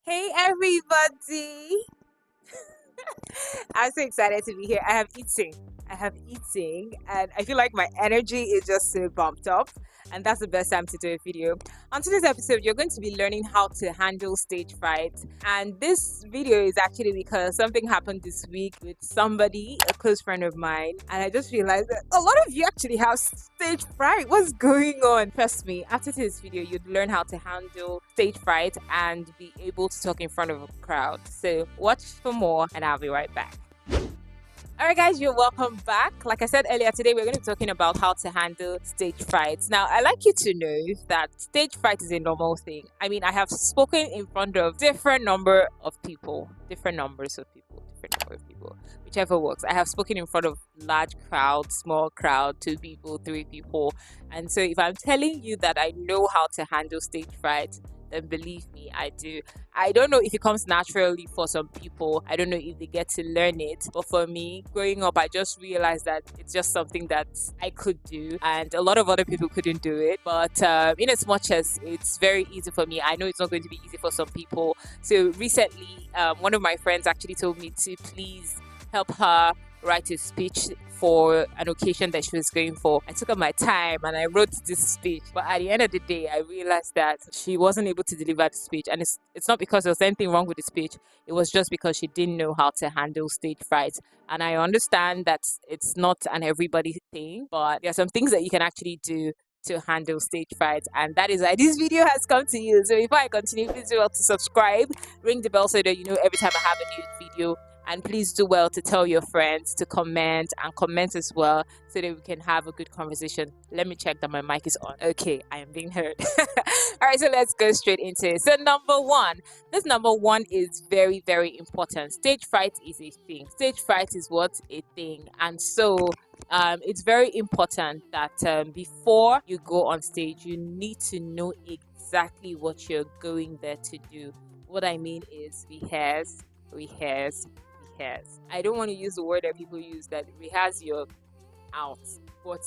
Hey everybody! I'm so excited to be here. I have eating, and I feel like my energy is just so bumped up, and that's the best time to do a video. On today's episode, you're going to be learning how to handle stage fright, and this video is actually because something happened this week with somebody, a close friend of mine, and I just realized that a lot of you actually have stage fright. What's going on? Trust me, after this video, you'd learn how to handle stage fright and be able to talk in front of a crowd. So watch for more, and I'll be right back. All right, guys, you're welcome back. Like I said earlier, today we're going to be talking about how to handle stage fright. Now, I like you to know that stage fright is a normal thing. I mean, I have spoken in front of different number of people, different numbers of people, different number of people, whichever works. I have spoken in front of large crowd, small crowd, 2 people, 3 people. And so if I'm telling you that I know how to handle stage fright, then believe me, I do. I don't know if it comes naturally for some people. I don't know if they get to learn it. But for me, growing up, I just realized that it's just something that I could do, and a lot of other people couldn't do it. But in as much as it's very easy for me, I know it's not going to be easy for some people. So recently, one of my friends actually told me to please help her write a speech for an occasion that she was going for. I took up my time and I wrote this speech. But at the end of the day, I realized that she wasn't able to deliver the speech. And it's not because there was anything wrong with the speech. It was just because she didn't know how to handle stage fright. And I understand that it's not an everybody thing, but there are some things that you can actually do to handle stage fright, and that is why this video has come to you. So before I continue, please do well to subscribe, ring the bell so that you know every time I have a new video, and please do well to tell your friends to comment and comment as well so that we can have a good conversation. Let me check that my mic is on. Okay, I am being heard. All right, so let's go straight into it. So number one is very, very important. Stage fright is a thing. Stage fright is what? A thing. And so it's very important that before you go on stage, you need to know exactly what you're going there to do. What I mean is rehearse, rehearse, rehearse. I don't want to use the word that people use, that rehearse your out, but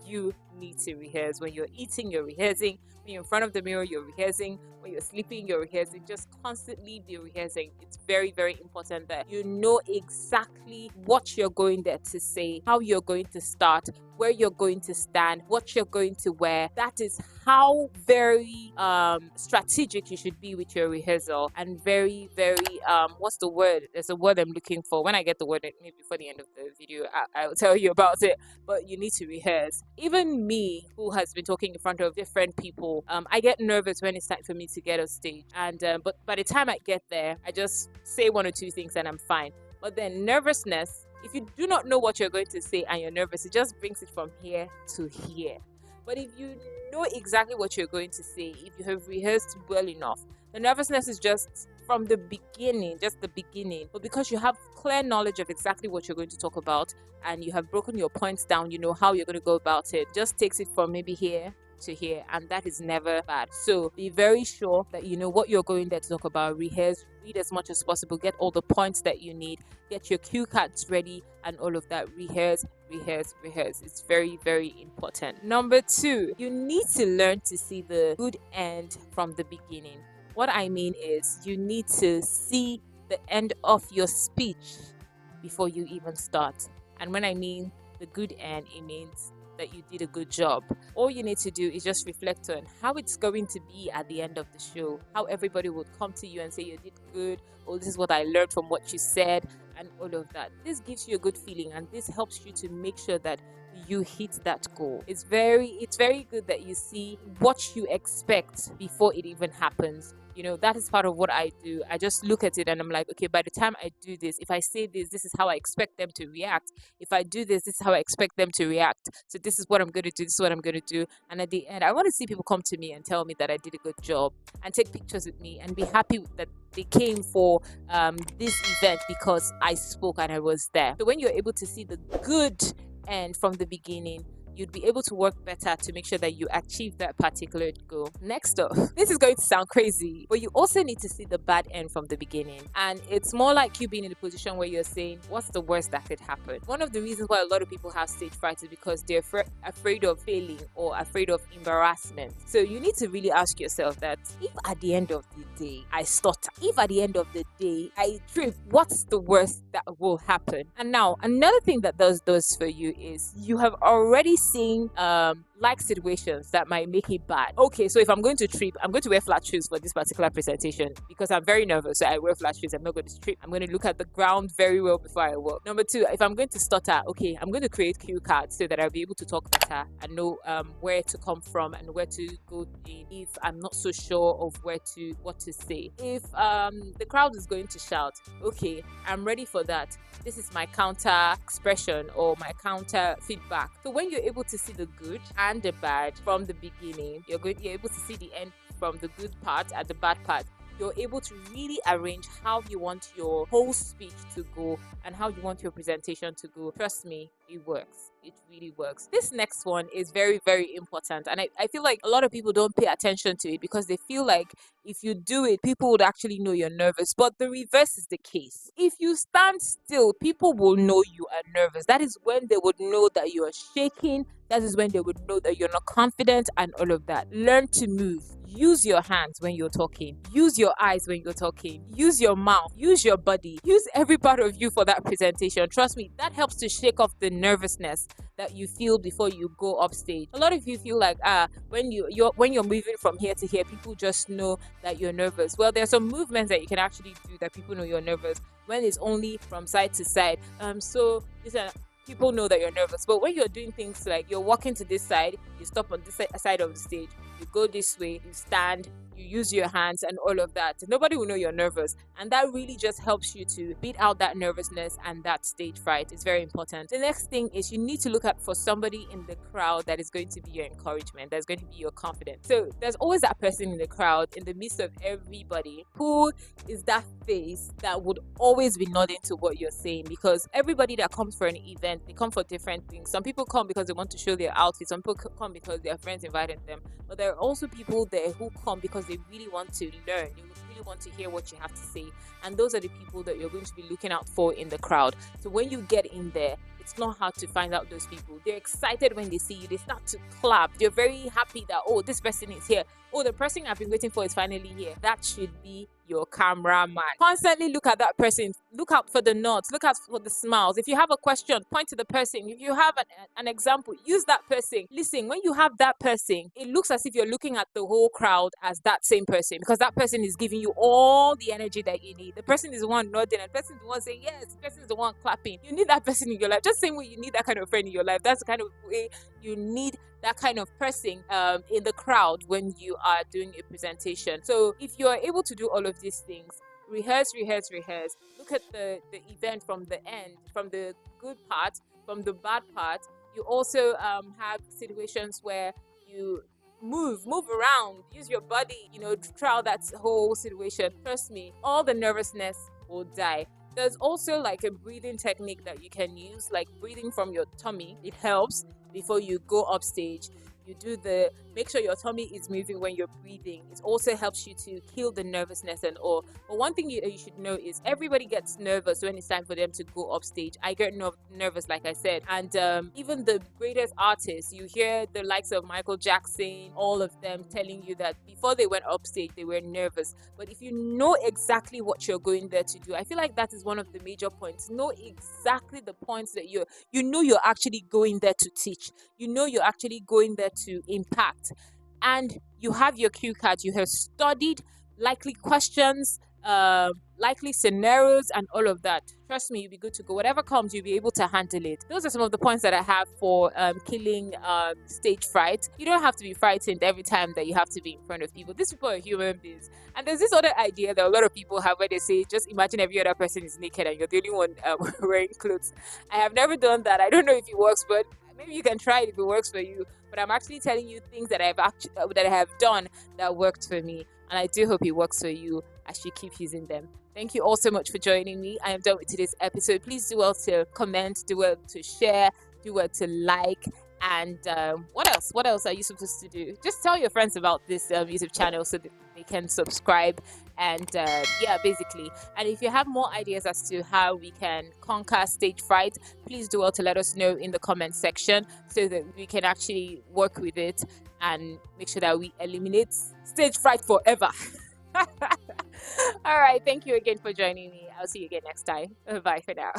you need to rehearse. When you're eating, you're rehearsing. When you're in front of the mirror, you're rehearsing. When you're sleeping, you're rehearsing. Just constantly be rehearsing. It's very, very important that you know exactly what you're going there to say, how you're going to start, where you're going to stand, what you're going to wear. That is how very strategic you should be with your rehearsal, and very, very what's the word? There's a word I'm looking for. When I get the word, maybe before the end of the video, I'll tell you about it. But you need to rehearse. Even me, who has been talking in front of different people, I get nervous when it's time for me to get on stage. And but by the time I get there, I just say one or two things and I'm fine. But then nervousness, if you do not know what you're going to say and you're nervous, it just brings it from here to here. But if you know exactly what you're going to say, if you have rehearsed well enough, the nervousness is just from the beginning, just the beginning. But because you have clear knowledge of exactly what you're going to talk about and you have broken your points down, you know how you're going to go about it, just takes it from maybe here to here, and that is never bad. So be very sure that you know what you're going there to talk about. Rehearse, read as much as possible, get all the points that you need, get your cue cards ready, and all of that. Rehearse, rehearse, rehearse. It's very, very important. Number two, you need to learn to see the good end from the beginning. What I mean is, you need to see the end of your speech before you even start. And when I mean the good end, it means that you did a good job. All you need to do is just reflect on how it's going to be at the end of the show, how everybody would come to you and say you did good, or this is what I learned from what you said, and all of that. This gives you a good feeling, and this helps you to make sure that you hit that goal. It's very good that you see what you expect before it even happens. You know, that is part of what I do. I just look at it and I'm like, okay, by the time I do this, if I say this, this is how I expect them to react. If I do this, this is how I expect them to react. So this is what I'm going to do. This is what I'm going to do. And at the end, I want to see people come to me and tell me that I did a good job, and take pictures with me and be happy that they came for this event because I spoke and I was there. So when you're able to see the good end from the beginning, you'd be able to work better to make sure that you achieve that particular goal. Next up, this is going to sound crazy, but you also need to see the bad end from the beginning. And it's more like you being in a position where you're saying, what's the worst that could happen? One of the reasons why a lot of people have stage fright is because they're afraid of failing or afraid of embarrassment. So you need to really ask yourself that if at the end of the day I stutter, if at the end of the day I trip, what's the worst that will happen? And now another thing that does for you is you have already seen like situations that might make it bad. Okay, so if I'm going to trip, I'm going to wear flat shoes for this particular presentation because I'm very nervous. So I wear flat shoes. I'm not going to trip. I'm going to look at the ground very well before I walk. Number two, if I'm going to stutter, okay, I'm going to create cue cards so that I'll be able to talk better and know where to come from and where to go in if I'm not so sure of what to say. If the crowd is going to shout, okay, I'm ready for that. This is my counter expression or my counter feedback. So when you're able to see the good and the bad from the beginning, you're able to see the end from the good part and the bad part. You're able to really arrange how you want your whole speech to go and how you want your presentation to go. Trust me, it works. It really works. This next one is very, very important. And I feel like a lot of people don't pay attention to it because they feel like if you do it, people would actually know you're nervous. But the reverse is the case. If you stand still, people will know you are nervous. That is when they would know that you are shaking. That is when they would know that you're not confident and all of that. Learn to move. Use your hands when you're talking. Use your eyes when you're talking. Use your mouth. Use your body. Use every part of you for that presentation. Trust me, that helps to shake off the nervousness that you feel before you go up stage. A lot of you feel like when you're moving from here to here, people just know that you're nervous. Well, there are some movements that you can actually do that people know you're nervous when it's only from side to side. So listen, people know that you're nervous. But when you're doing things like you're walking to this side, you stop on this side of the stage, you go this way, you stand, you use your hands and all of that. Nobody will know you're nervous. And that really just helps you to beat out that nervousness and that stage fright. It's very important. The next thing is you need to look out for somebody in the crowd that is going to be your encouragement, that's going to be your confidence. So there's always that person in the crowd, in the midst of everybody, who is that face that would always be nodding to what you're saying, because everybody that comes for an event, they come for different things. Some people come because they want to show their outfit. Some people come because their friends invited them. But there are also people there who come because they really want to learn. They really want to hear what you have to say. And those are the people that you're going to be looking out for in the crowd. So when you get in there, it's not hard to find out those people. They're excited when they see you. They start to clap. They're very happy that, oh, this person is here. Oh, the person I've been waiting for is finally here. That should be your cameraman. Constantly look at that person. Look out for the nods. Look out for the smiles. If you have a question, point to the person. If you have an example, use that person. Listen, when you have that person, it looks as if you're looking at the whole crowd as that same person, because that person is giving you all the energy that you need. The person is the one nodding, and the person is the one saying yes. The person is the one clapping. You need that person in your life. Just the same way you need that kind of friend in your life. That's the kind of way you need that kind of person in the crowd when you are doing a presentation. So if you are able to do all of these things, rehearse. Look at the event from the end, from the good part, from the bad part. You also have situations where you move around, use your body, throughout that whole situation. Trust me, all the nervousness will die. There's also like a breathing technique that you can use, like breathing from your tummy. It helps before you go up stage. You make sure your tummy is moving when you're breathing. It also helps you to kill the nervousness and all. But one thing you should know is everybody gets nervous when it's time for them to go up stage. I get nervous, like I said. And even the greatest artists, you hear the likes of Michael Jackson, all of them telling you that before they went up stage, they were nervous. But if you know exactly what you're going there to do, I feel like that is one of the major points. Know exactly the points that you're actually going there to teach. You're actually going there to impact, and you have your cue cards. You have studied likely questions, likely scenarios, and all of that. Trust me, you'll be good to go. Whatever comes, you'll be able to handle it. Those are some of the points that I have for killing stage fright. You don't have to be frightened every time that you have to be in front of people. These people are human beings. And there's this other idea that a lot of people have where they say, just imagine every other person is naked and you're the only one wearing clothes. I have never done that. I don't know if it works, but maybe you can try it if it works for you. But I'm actually telling you things that I have done that worked for me, and I do hope it works for you as you keep using them. Thank you all so much for joining me. I am done with today's episode. Please do well to comment, do well to share, do well to like, And what else? What else are you supposed to do? Just tell your friends about this YouTube channel so that they can subscribe. And yeah, basically. And if you have more ideas as to how we can conquer stage fright, please do well to let us know in the comment section so that we can actually work with it and make sure that we eliminate stage fright forever. All right. Thank you again for joining me. I'll see you again next time. Bye for now.